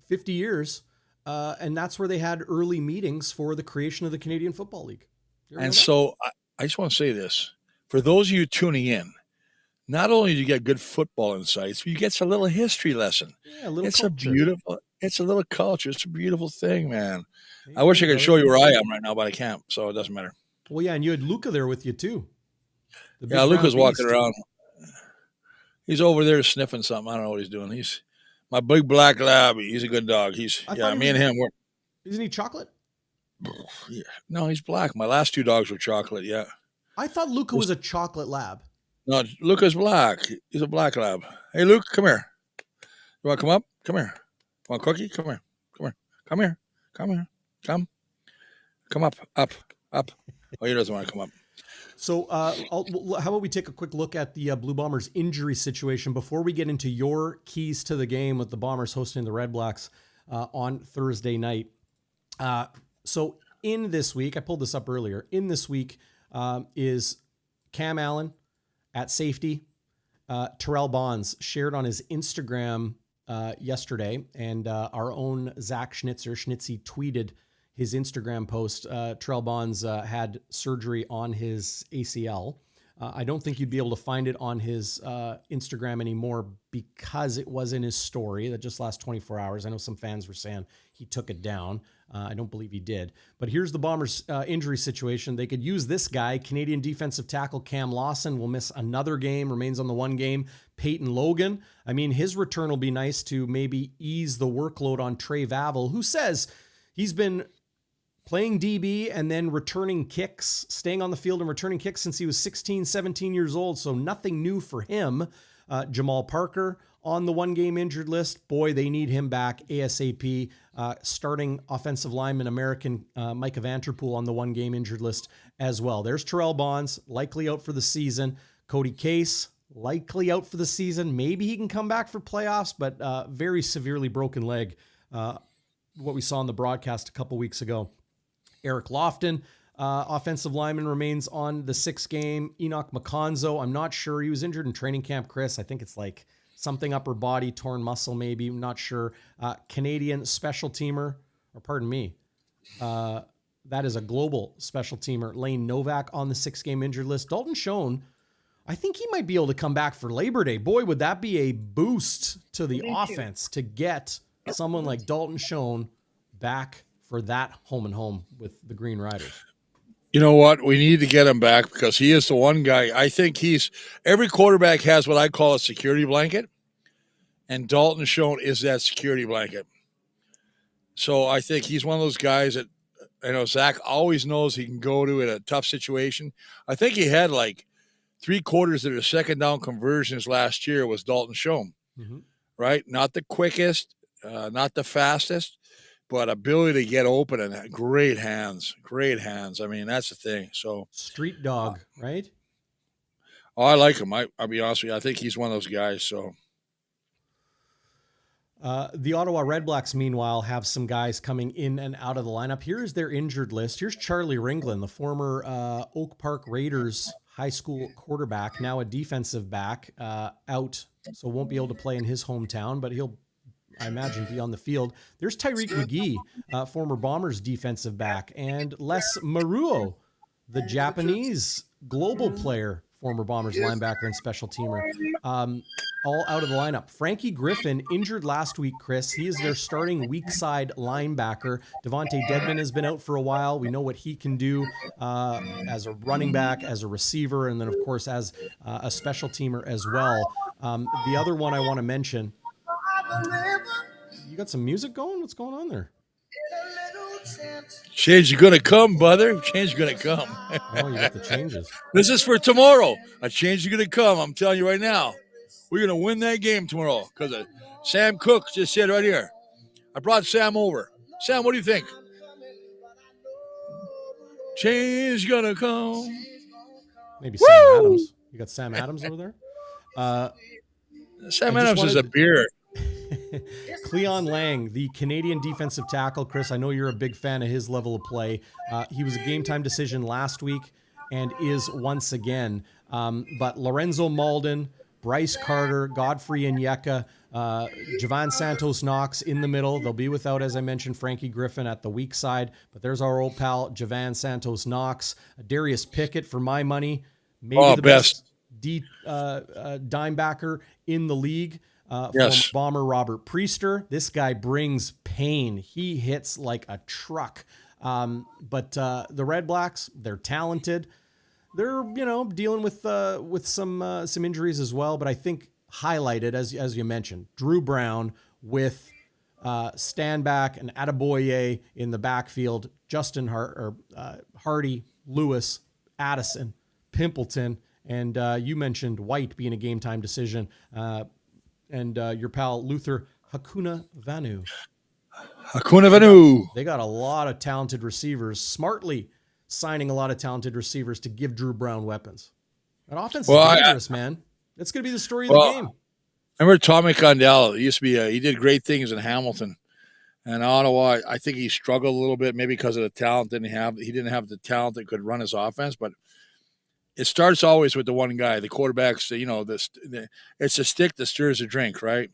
50 years. And that's where they had early meetings for the creation of the Canadian Football League. And so I just want to say this. For those of you tuning in, not only do you get good football insights, but you get a little history lesson. Yeah, a little It's culture. it's a little culture. It's a beautiful thing, man. There I you wish go, I could brother. show you where I am right now, but I can't, so it doesn't matter. Well, yeah, and you had Luca there with you too. The big Yeah, Luca's brown walking beast. around. He's over there sniffing something. I don't know what he's doing. He's my big black lab. He's a good dog. I thought he Me was- and him were. Isn't he chocolate? Yeah. No, he's black. My last 2 dogs were chocolate. Yeah. I thought Luca was a chocolate lab. No, Luca's black. He's a black lab. Hey, Luke, come here. You want to come up? Come here. Want a cookie? Come here. Come here. Come here. Come here. Come. Come up. Up. Up. Oh, he doesn't want to come up. So how about we take a quick look at the Blue Bombers injury situation before we get into your keys to the game with the Bombers hosting the RedBlacks on Thursday night. So in this week, I pulled this up earlier, in this week is Cam Allen at safety. Terrell Bonds shared on his Instagram yesterday, and our own Zach Schnitzy tweeted his Instagram post. Terrell Bonds had surgery on his ACL. I don't think you'd be able to find it on his Instagram anymore because it was in his story that just last 24 hours. I know some fans were saying he took it down. I don't believe he did. But here's the Bombers' injury situation. They could use this guy. Canadian defensive tackle Cam Lawson will miss another game, remains on the 1 game. Peyton Logan, I mean, his return will be nice to maybe ease the workload on Trey Vavel, who says he's been playing DB and then returning kicks, staying on the field and returning kicks since he was 16, 17 years old. So nothing new for him. Jamal Parker on the 1 game injured list. Boy, they need him back ASAP. Starting offensive lineman American Micah Vanterpool on the 1 game injured list as well. There's Terrell Bonds, likely out for the season. Cody Case, likely out for the season. Maybe he can come back for playoffs, but very severely broken leg. What we saw on the broadcast a couple weeks ago. Eric Lofton, offensive lineman, remains on the 6 game. Enoch McConzo, I'm not sure. He was injured in training camp, Chris. I think it's like something upper body, torn muscle maybe. I'm not sure. Canadian special teamer, or pardon me, that is a global special teamer. Lane Novak on the 6 game injured list. Dalton Schoen, I think he might be able to come back for Labor Day. Boy, would that be a boost to the offense to get someone like Dalton Schoen back for that home and home with the Green Riders. You know what? We need to get him back because he is the one guy. I think every quarterback has what I call a security blanket, and Dalton Schoen is that security blanket. So I think he's one of those guys that, Zach always knows he can go to in a tough situation. I think he had like 3/4 of the 2nd down conversions last year was Dalton Schoen, right? Not the quickest, not the fastest, but ability to get open and great hands. I mean, that's the thing. So street dog, right? Oh, I like him. I'll be honest with you. I think he's one of those guys. So the Ottawa RedBlacks, meanwhile, have some guys coming in and out of the lineup. Here's their injured list. Here's Charlie Ringland, the former Oak Park Raiders high school quarterback, now a defensive back, out, so won't be able to play in his hometown, but he'll, I imagine, be on the field. There's Tyreek McGee, former Bombers defensive back, and Les Maruo, the Japanese global player, former Bombers linebacker and special teamer, all out of the lineup. Frankie Griffin, injured last week, Chris. He is their starting weak side linebacker. Devontae Dedman has been out for a while. We know what he can do as a running back, as a receiver, and then, of course, as a special teamer as well. The other one I want to mention, you got some music going? What's going on there? Change is going to come, brother. Change is going to come. Oh, you got the changes. This is for tomorrow. A change is going to come. I'm telling you right now. We're going to win that game tomorrow because Sam Cook just said right here. I brought Sam over. Sam, what do you think? Change is going to come. Maybe Sam Adams. You got Sam Adams over there? Sam Adams is a beer. Cleon Lang, the Canadian defensive tackle. Chris, I know you're a big fan of his level of play. He was a game-time decision last week and is once again. But Lorenzo Malden, Bryce Carter, Godfrey Inyeka, Javan Santos-Knox in the middle. They'll be without, as I mentioned, Frankie Griffin at the weak side. But there's our old pal, Javan Santos-Knox. Darius Pickett, for my money, maybe the dime backer in the league. Yes. Former Bomber Robert Priester. This guy brings pain. He hits like a truck. But the RedBlacks, they're talented. They're, dealing with some injuries as well. But I think highlighted, as you mentioned, Dru Brown with Stanback and 𝙎𝙤𝙧𝙨 in the backfield, Justin Hardy, Lewis, Addison, Pimpleton, and you mentioned White being a game time decision. And your pal Luther 𝘎𝙤𝙣𝙛𝙚𝙧𝙨. 𝘎𝙤𝙣𝙛𝙚. They got a lot of talented receivers, smartly signing a lot of talented receivers to give Dru Brown weapons. That offense is dangerous, man. That's going to be the story of the game. I remember Tommy Condell. He used to be he did great things in Hamilton. And Ottawa, I think he struggled a little bit, maybe because of the talent he didn't have the talent that could run his offense, but it starts always with the one guy. The quarterback's, it's a stick that stirs a drink, right?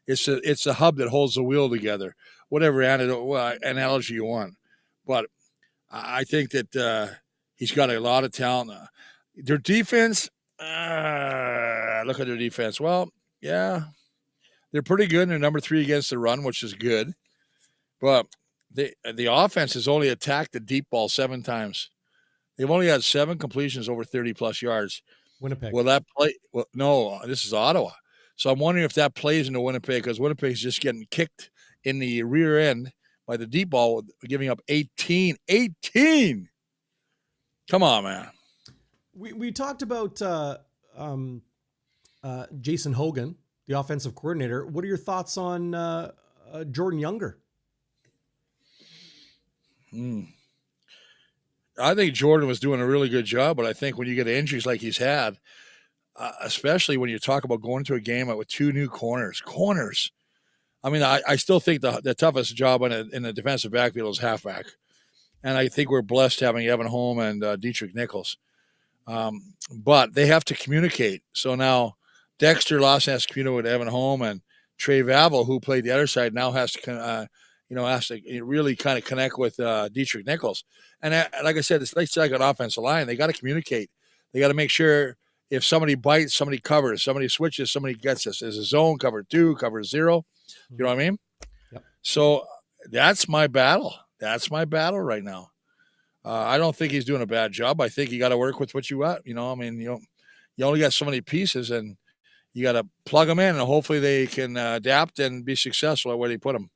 It's a hub that holds the wheel together. Whatever analogy you want, but I think that he's got a lot of talent. Their defense, look at their defense. Well, yeah, they're pretty good. They're number 3 against the run, which is good, but the offense has only attacked the deep ball 7 times. They've only had 7 completions over 30-plus yards. Winnipeg. Will that play? Well, no, this is Ottawa. So I'm wondering if that plays into Winnipeg, because Winnipeg's just getting kicked in the rear end by the deep ball, giving up 18. 18! Come on, man. We talked about Jason Hogan, the offensive coordinator. What are your thoughts on Jordan Younger? I think Jordan was doing a really good job, but I think when you get injuries like he's had, especially when you talk about going to a game with 2 new corners. I mean, I still think the toughest job in the defensive backfield is halfback. And I think we're blessed having Evan Holm and Dietrich Nichols. But they have to communicate. So now Dexter Lawson has to communicate with Evan Holm, and Trey Vavel, who played the other side, now has to really kind of connect with Dietrich Nichols. And like I said, it's like an offensive line. They got to communicate. They got to make sure if somebody bites, somebody covers, somebody switches, somebody gets this. There's a zone, cover 2, cover 0. You know what I mean? Yep. So that's my battle. That's my battle right now. I don't think he's doing a bad job. I think you got to work with what you got. You only got so many pieces, and you got to plug them in, and hopefully they can adapt and be successful at where they put them.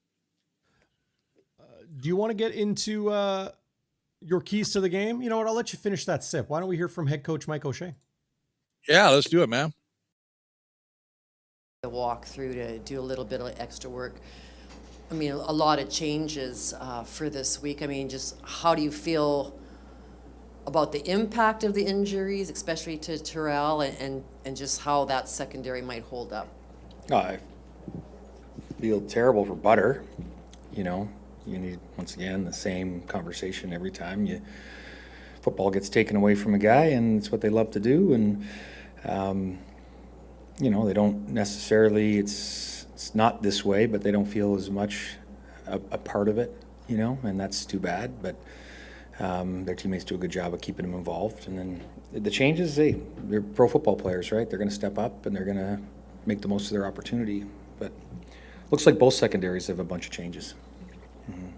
Do you want to get into your keys to the game? You know what? I'll let you finish that sip. Why don't we hear from head coach Mike O'Shea? Yeah, let's do it, man. The walk through to do a little bit of extra work. I mean, a lot of changes for this week. I mean, just how do you feel about the impact of the injuries, especially to Terrell, and just how that secondary might hold up? I feel terrible for Butter. You need, once again, the same conversation every time football gets taken away from a guy, and it's what they love to do. And, they don't necessarily, it's not this way, but they don't feel as much a part of it, and that's too bad. But their teammates do a good job of keeping them involved. And then the changes, they're pro football players, right? They're going to step up, and they're going to make the most of their opportunity. But looks like both secondaries have a bunch of changes. Mm-hmm.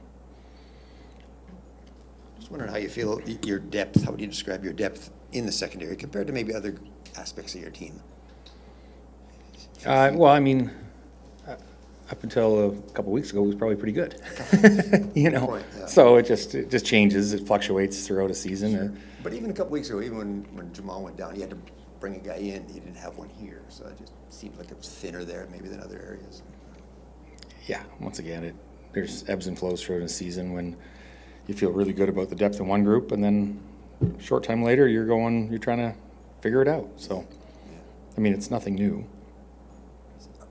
Just wondering how you feel your depth. How would you describe your depth in the secondary compared to maybe other aspects of your team? Well, I mean, up until a couple weeks ago, it was probably pretty good. Point, yeah. So it just changes. It fluctuates throughout a season. Sure. But even a couple weeks ago, even when Jamal went down, you had to bring a guy in. You didn't have one here, so it just seemed like it was thinner there maybe than other areas. Yeah, once again, there's ebbs and flows throughout a season when you feel really good about the depth in one group, and then a short time later, you're trying to figure it out. So, I mean, it's nothing new.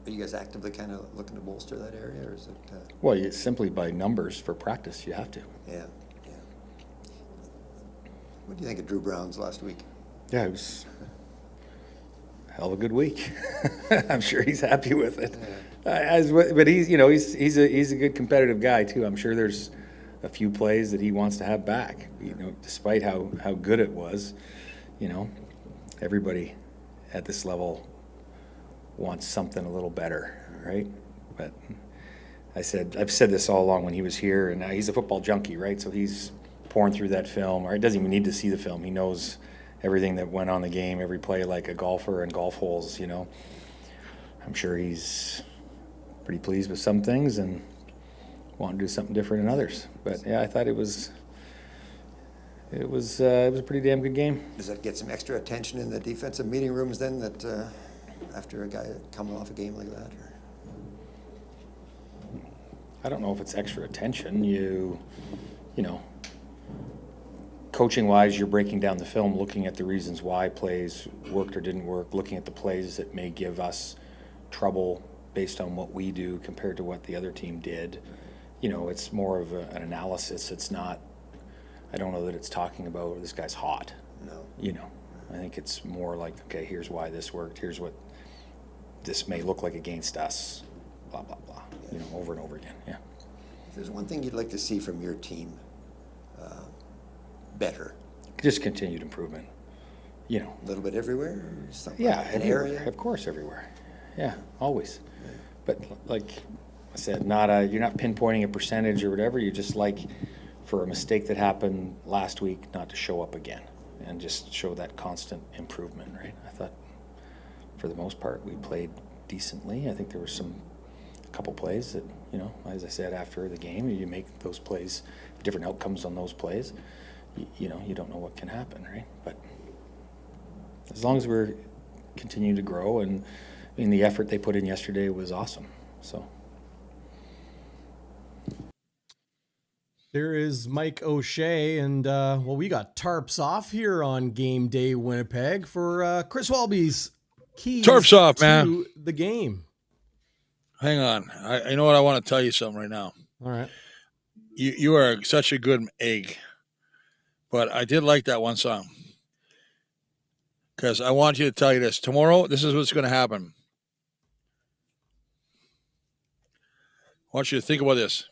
Are you guys actively kind of looking to bolster that area, or is it? Well, simply by numbers for practice, you have to. Yeah. What do you think of Dru Brown's last week? Yeah, it was a hell of a good week. I'm sure he's happy with it. Yeah. But he's a good competitive guy too. I'm sure there's a few plays that he wants to have back. Despite how good it was, everybody at this level wants something a little better, right? But I've said this all along when he was here, and he's a football junkie, right? So he's pouring through that film, or he doesn't even need to see the film. He knows everything that went on the game, every play, like a golfer and golf holes, I'm sure he's pretty pleased with some things and wanting to do something different in others. But yeah, I thought it was a pretty damn good game. Does that get some extra attention in the defensive meeting rooms then, that after a guy coming off a game like that? Or? I don't know if it's extra attention. Coaching-wise, you're breaking down the film, looking at the reasons why plays worked or didn't work, looking at the plays that may give us trouble based on what we do compared to what the other team did. It's more of an analysis. It's not, I don't know that it's talking about this guy's hot. No. I think it's more like, okay, here's why this worked. Here's what this may look like against us, blah, blah, blah, over and over again, yeah. If there's one thing you'd like to see from your team better? Just continued improvement, A little bit everywhere? Or something? Yeah, An everywhere. area? Of course, everywhere. Yeah, always. But like I said, you're not pinpointing a percentage or whatever. You just like for a mistake that happened last week not to show up again and just show that constant improvement, right? I thought for the most part we played decently. I think there were a couple plays that, as I said after the game, you make those plays, different outcomes on those plays. You don't know what can happen, right? But as long as we're continuing to grow, and the effort they put in yesterday was awesome. So there is Mike O'Shea, and we got tarps off here on GameDay Winnipeg for Chris Walby's keys Tarps off, to man. the game. Hang on. I know what I want to tell you something right now. All right. You are such a good egg. But I did like that one song. Because I want you to tell you this. Tomorrow, this is what's going to happen. I want you to think about this.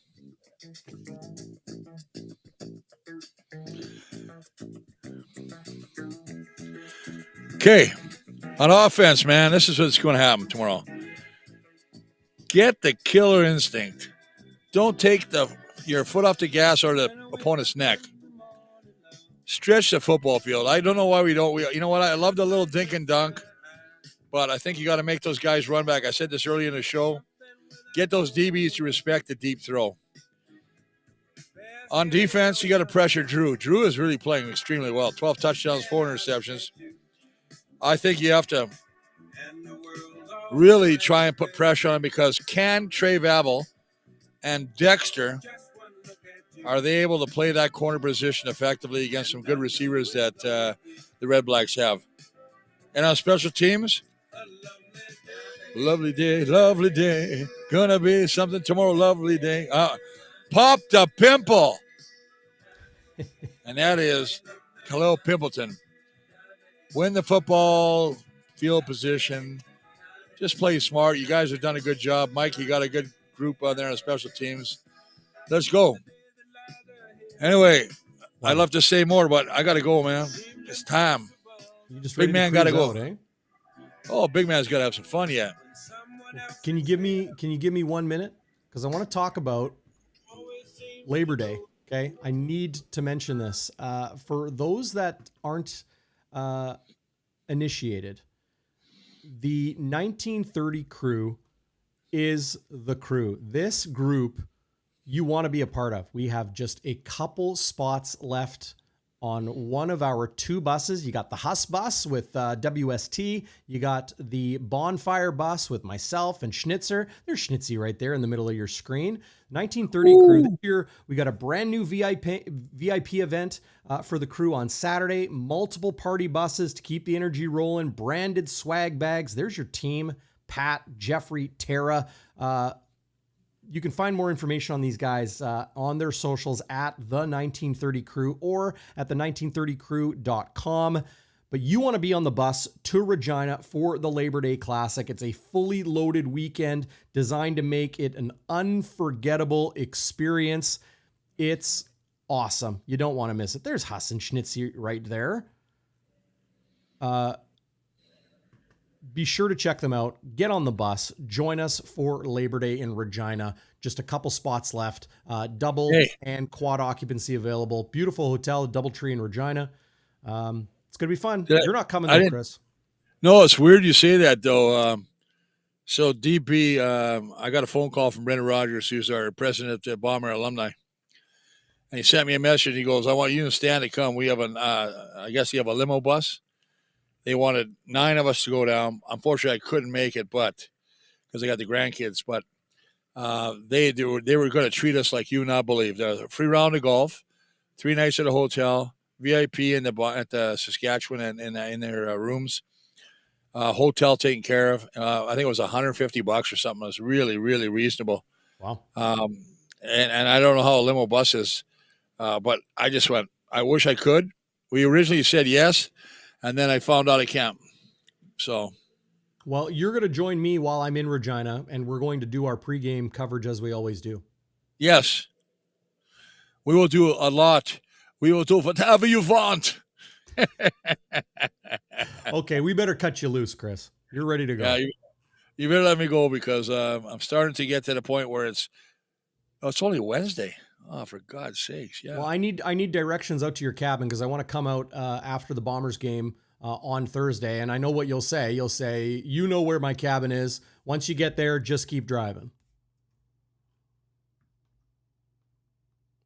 Okay. On offense, man, this is what's going to happen tomorrow. Get the killer instinct. Don't take your foot off the gas or the opponent's neck. Stretch the football field. I don't know why we don't. You know what? I love the little dink and dunk, but I think you got to make those guys run back. I said this earlier in the show. Get those DBs to respect the deep throw. On defense, you got to pressure Dru. Dru is really playing extremely well. 12 touchdowns, 4 interceptions. I think you have to really try and put pressure on him, because Trey Vavel and Dexter, are they able to play that corner position effectively against some good receivers that the RedBlacks have? And on special teams, lovely day, gonna be something tomorrow, lovely day. Pop the pimple. And that is Khalil Pimpleton. Win the football, field position. Just play smart. You guys have done a good job. Mike, you got a good group on there on special teams. Let's go. Anyway, I'd love to say more, but I got to go, man. It's time. You just Big man got to go. Out, eh? Oh, big man's got to have some fun yet. Can you give me 1 minute? Because I want to talk about Labor Day. Okay, I need to mention this for those that aren't initiated. The 1930 crew is the crew. This group you want to be a part of. We have just a couple spots left on one of our 2 buses. You got the Huss bus with WST. You got the Bonfire bus with myself and Schnitzer. There's Schnitzy right there in the middle of your screen. 1930 crew this year. We got a brand new VIP event for the crew on Saturday. Multiple party buses to keep the energy rolling. Branded swag bags. There's your team. Pat, Jeffrey, Tara. You can find more information on these guys on their socials at the 1930 crew or at the 1930crew.com. But you want to be on the bus to Regina for the Labor Day Classic. It's a fully loaded weekend designed to make it an unforgettable experience. It's awesome. You don't want to miss it. There's Huss and Schnitzy right there. be sure to check them out. Get on the bus. Join us for Labor Day in Regina. Just a couple spots left. Double and quad occupancy available. Beautiful hotel, DoubleTree in Regina. It's going to be fun. You're not coming though, Chris. No, it's weird you say that, though. So, DP, I got a phone call from Brendan Rogers, who's our president at Bomber Alumni. And he sent me a message. He goes, I want you and Stan to come. We have I guess you have a limo bus. They wanted 9 of us to go down. Unfortunately, I couldn't make it, but because I got the grandkids. But they were going to treat us like you would not believe. A free round of golf, 3 nights at a hotel, VIP at the Saskatchewan and in their rooms, hotel taken care of. I think it was $150 or something. It was really, really reasonable. Wow. And I don't know how a limo bus is, but I just went, I wish I could. We originally said yes, and then I found out I can't. So. Well, you're going to join me while I'm in Regina, and we're going to do our pregame coverage as we always do. Yes. We will do a lot. We will do whatever you want. Okay, we better cut you loose, Chris. You're ready to go. Yeah, you better let me go because I'm starting to get to the point where it's only Wednesday. Oh, for God's sakes. Yeah. Well, I need directions out to your cabin because I want to come out after the Bombers game on Thursday. And I know what you'll say. You'll say, you know where my cabin is. Once you get there, just keep driving.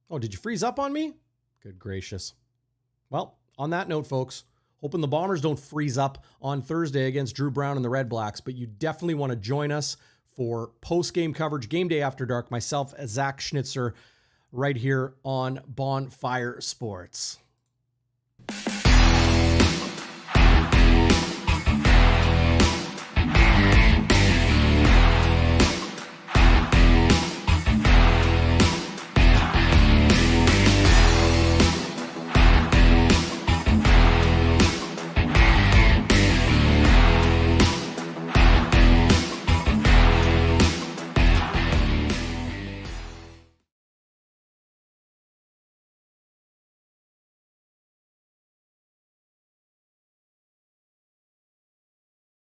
Oh, did you freeze up on me? Good gracious. Well, on that note, folks, hoping the Bombers don't freeze up on Thursday against Dru Brown and the RedBlacks, but you definitely want to join us for post-game coverage, Game Day After Dark, myself, 𝘎𝙥𝙤𝙧𝙨, right here on Bonfire Sports.